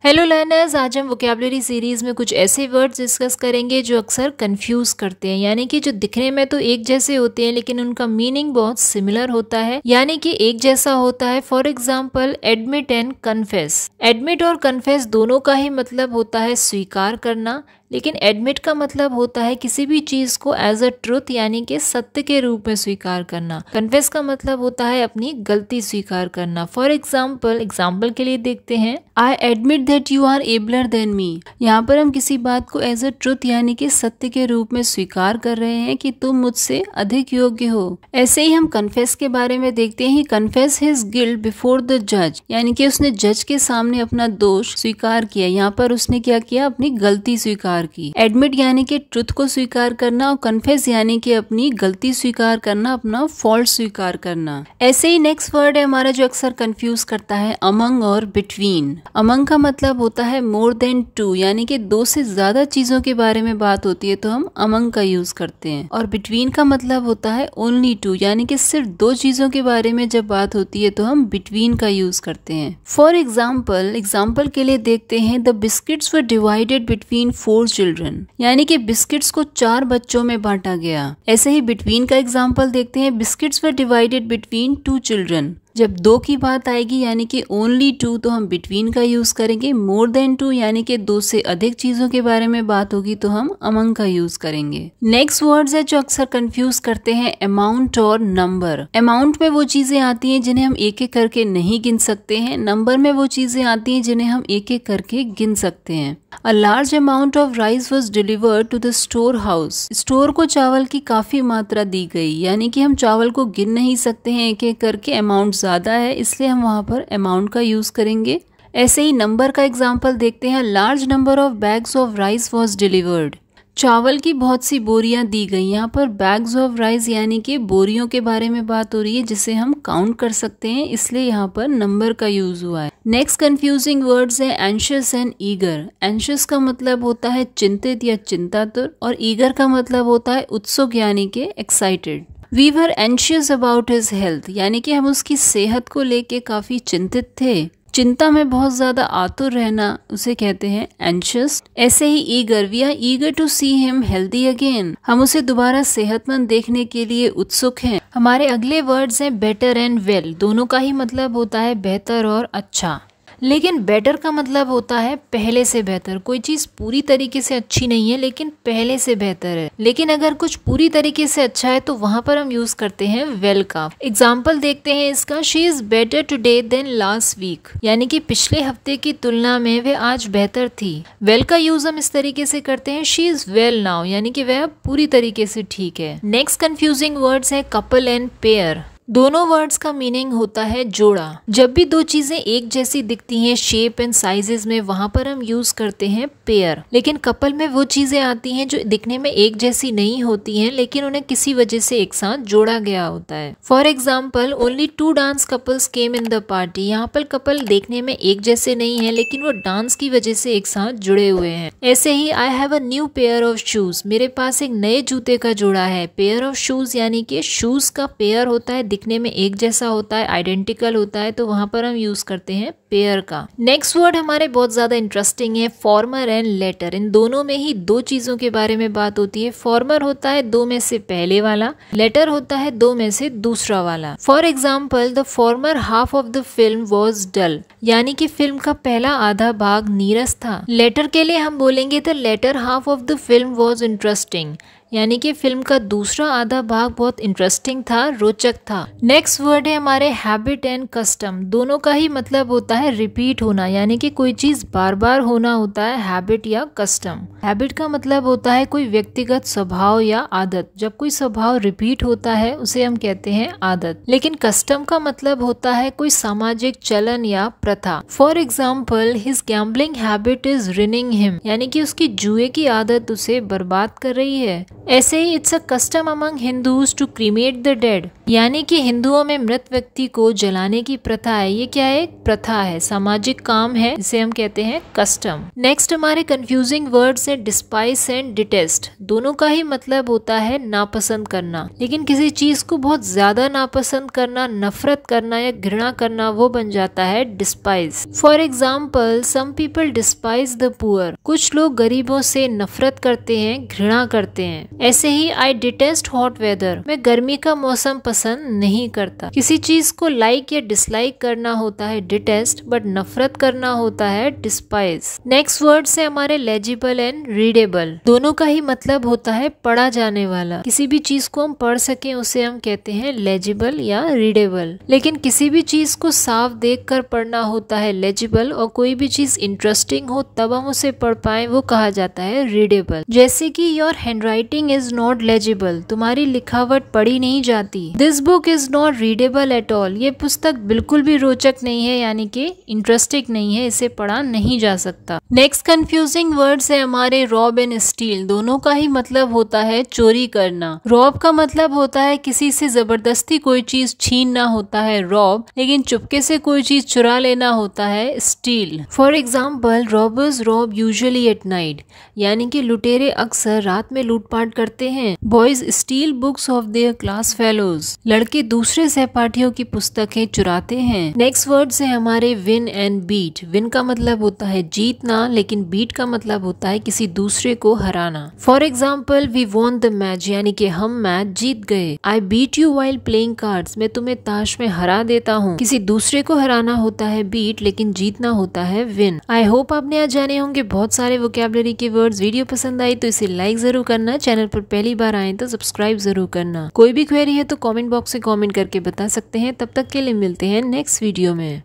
Hello learners, आज हम vocabulary series में कुछ ऐसे वर्ड्स डिस्कस करेंगे जो अक्सर कंफ्यूज करते हैं, यानी कि जो दिखने में तो एक जैसे होते हैं लेकिन उनका मीनिंग बहुत सिमिलर होता है, यानी कि एक जैसा होता है। For example admit and confess. Admit और कन्फेस दोनों का ही मतलब होता है स्वीकार करना, लेकिन एडमिट का मतलब होता है किसी भी चीज को एज अ ट्रुथ यानी कि सत्य के रूप में स्वीकार करना। कन्फेस का मतलब होता है अपनी गलती स्वीकार करना। फॉर एग्जाम्पल के लिए देखते हैं, I admit that you are abler than me. यहाँ पर हम किसी बात को एज अ ट्रुथ यानी कि सत्य के रूप में स्वीकार कर रहे हैं कि तुम मुझसे अधिक योग्य हो। ऐसे ही हम कन्फेस के बारे में देखते हैं, confess his guilt before the जज, यानी कि उसने जज के सामने अपना दोष स्वीकार किया। यहाँ पर उसने क्या किया, अपनी गलती स्वीकार की। एडमिट यानी कि ट्रुथ को स्वीकार करना और कन्फेस यानी कि अपनी गलती स्वीकार करना, अपना फॉल्ट स्वीकार करना। ऐसे ही नेक्स्ट वर्ड है हमारा जो अक्सर कंफ्यूज करता है, अमंग और बिटवीन। अमंग का मतलब होता है मोर देन टू, यानी कि दो से ज्यादा चीजों के बारे में बात होती है तो हम अमंग का यूज करते हैं। और बिटवीन का मतलब होता है ओनली टू, यानी कि सिर्फ दो चीजों के बारे में जब बात होती है तो हम बिटवीन का यूज करते हैं। फॉर एग्जाम्पल के लिए देखते हैं, the biscuits were divided between 4 children, यानी कि बिस्किट्स को 4 बच्चों में बांटा गया। ऐसे ही बिटवीन का एग्जाम्पल देखते हैं, biscuits were divided between 2 children. जब दो की बात आएगी यानी कि ओनली टू तो हम बिटवीन का यूज करेंगे। मोर देन टू यानी कि दो से अधिक चीजों के बारे में बात होगी तो हम अमंग का यूज करेंगे। नेक्स्ट वर्ड्स है जो अक्सर कंफ्यूज करते हैं, अमाउंट और नंबर। अमाउंट में वो चीजें आती हैं जिन्हें हम एक एक करके नहीं गिन सकते हैं। नंबर में वो चीजें आती हैं जिन्हें हम एक एक करके गिन सकते हैं। A large amount of rice was delivered to the storehouse. Store को चावल की काफी मात्रा दी गई, यानी कि हम चावल को गिन नहीं सकते हैं एक एक करके, अमाउंट ज्यादा है इसलिए हम वहाँ पर अमाउंट का यूज करेंगे। ऐसे ही नंबर का एग्जाम्पल देखते हैं, large number of bags of rice was delivered. चावल की बहुत सी बोरियां दी गई। यहाँ पर बैग्स ऑफ राइस यानी कि बोरियों के बारे में बात हो रही है जिसे हम काउंट कर सकते हैं, इसलिए यहाँ पर नंबर का यूज हुआ है। नेक्स्ट कंफ्यूजिंग वर्ड्स है एंशियस एंड ईगर। एंशियस का मतलब होता है चिंतित या चिंतातुर और ईगर का मतलब होता है उत्सुक यानी कि excited. We were anxious about his health, यानी कि हम उसकी सेहत को लेके काफी चिंतित थे। चिंता में बहुत ज्यादा आतुर रहना उसे कहते हैं एंशियस। ऐसे ही eager, we are eager to see him healthy again, हम उसे दोबारा सेहतमंद देखने के लिए उत्सुक हैं। हमारे अगले वर्ड्स हैं बेटर एंड वेल। दोनों का ही मतलब होता है बेहतर और अच्छा, लेकिन बेटर का मतलब होता है पहले से बेहतर। कोई चीज पूरी तरीके से अच्छी नहीं है लेकिन पहले से बेहतर है। लेकिन अगर कुछ पूरी तरीके से अच्छा है तो वहां पर हम यूज करते हैं वेल का। एग्जाम्पल देखते हैं इसका, she is better today than last week, यानी कि पिछले हफ्ते की तुलना में वह आज बेहतर थी। वेल का यूज हम इस तरीके से करते हैं, शी इज वेल नाउ, यानी कि वह पूरी तरीके से ठीक है। नेक्स्ट कंफ्यूजिंग वर्ड्स है कपल एंड पेयर। दोनों वर्ड्स का मीनिंग होता है जोड़ा। जब भी दो चीजें एक जैसी दिखती हैं शेप एंड साइजेस में, वहां पर हम यूज करते हैं पेयर। लेकिन कपल में वो चीजें आती हैं जो दिखने में एक जैसी नहीं होती हैं लेकिन उन्हें किसी वजह से एक साथ जोड़ा गया होता है। For example, only 2 dance couples came in the party. यहाँ पर कपल देखने में एक जैसे नहीं है लेकिन वो डांस की वजह से एक साथ जुड़े हुए हैं। ऐसे ही I have a new pair of shoes, मेरे पास एक नए जूते का जोड़ा है। पेयर ऑफ शूज यानी कि शूज का पेयर होता है, दिखने में एक जैसा होता है, आइडेंटिकल होता है, तो वहां पर हम यूज करते हैं पेयर का। नेक्स्ट वर्ड हमारे बहुत ज्यादा इंटरेस्टिंग है, फॉर्मर एंड लेटर। इन दोनों में ही दो चीजों के बारे में बात होती है। फॉर्मर होता है दो में से पहले वाला, लेटर होता है दो में से दूसरा वाला। For example, the former half of the film was dull, यानी कि फिल्म का पहला आधा भाग नीरस था। लेटर के लिए हम बोलेंगे the latter half of the film was interesting, यानी कि फिल्म का दूसरा आधा भाग बहुत इंटरेस्टिंग था, रोचक था। नेक्स्ट वर्ड है हमारे हैबिट एंड कस्टम। दोनों का ही मतलब होता है रिपीट होना, यानी कि कोई चीज बार बार होना होता है हैबिट या कस्टम। हैबिट का मतलब होता है कोई व्यक्तिगत स्वभाव या आदत। जब कोई स्वभाव रिपीट होता है उसे हम कहते हैं आदत। लेकिन कस्टम का मतलब होता है कोई सामाजिक चलन या प्रथा। For example, his gambling habit is रुइनिंग him, यानी कि उसकी जुए की आदत उसे बर्बाद कर रही है। ऐसे ही it's a custom among Hindus to cremate the dead, यानी कि हिंदुओं में मृत व्यक्ति को जलाने की प्रथा है। ये क्या है? प्रथा है, सामाजिक काम है, जिसे हम कहते हैं कस्टम। नेक्स्ट हमारे कंफ्यूजिंग वर्ड्स है डिस्पाइस एंड डिटेस्ट। दोनों का ही मतलब होता है नापसंद करना, लेकिन किसी चीज को बहुत ज्यादा नापसंद करना, नफरत करना या घृणा करना, वो बन जाता है despise. For example, some people despise the poor. कुछ लोग गरीबों से नफरत करते हैं, घृणा करते हैं। ऐसे ही आई डिटेस्ट हॉट वेदर, मैं गर्मी का मौसम पसंद नहीं करता। किसी चीज को लाइक या डिसलाइक करना होता है डिटेस्ट, बट नफरत करना होता है डिस्पाइज। नेक्स्ट वर्ड से हमारे लेजिबल एंड रीडेबल। दोनों का ही मतलब होता है पढ़ा जाने वाला। किसी भी चीज को हम पढ़ सके उसे हम कहते हैं लेजिबल या रीडेबल। लेकिन किसी भी चीज को साफ देख कर पढ़ना होता है लेजिबल, और कोई भी चीज इंटरेस्टिंग हो तब हम उसे पढ़ पाए वो कहा जाता है रीडेबल। जैसे कि your handwriting is not legible, तुम्हारी लिखावट पढ़ी नहीं जाती। This book is not readable at all, ये पुस्तक बिल्कुल भी रोचक नहीं है, यानी कि इंटरेस्टिंग नहीं है, इसे पढ़ा नहीं जा सकता। नेक्स्ट कंफ्यूजिंग वर्ड्स है हमारे रॉब एंड स्टील। दोनों का ही मतलब होता है चोरी करना। रॉब का मतलब होता है किसी से जबरदस्ती कोई चीज छीनना होता है रॉब, लेकिन चुपके से कोई चीज चुरा लेना होता है steal. For example, robbers rob usually at night, यानी कि लुटेरे अक्सर रात में लूटपाट करते हैं। Boys steal books of their class fellows, लड़के दूसरे सहपाठियों की पुस्तकें चुराते हैं। नेक्स्ट वर्ड है हमारे विन एंड बीट। विन का मतलब होता है जीतना, लेकिन बीट का मतलब होता है किसी दूसरे को हराना। For example, we won the match, यानी कि हम मैच जीत गए। I beat you while playing cards, मैं तुम्हें ताश में हरा देता हूँ। किसी दूसरे को हराना होता है बीट, लेकिन जीतना होता है विन। आई होप आपने आज जाने होंगे बहुत सारे वोकैबुलरी के वर्ड्स। वीडियो पसंद आई तो इसे लाइक जरूर करना, चैनल पर पहली बार आए तो सब्सक्राइब जरूर करना। कोई भी क्वेरी है तो कमेंट बॉक्स में कमेंट करके बता सकते हैं। तब तक के लिए मिलते हैं नेक्स्ट वीडियो में।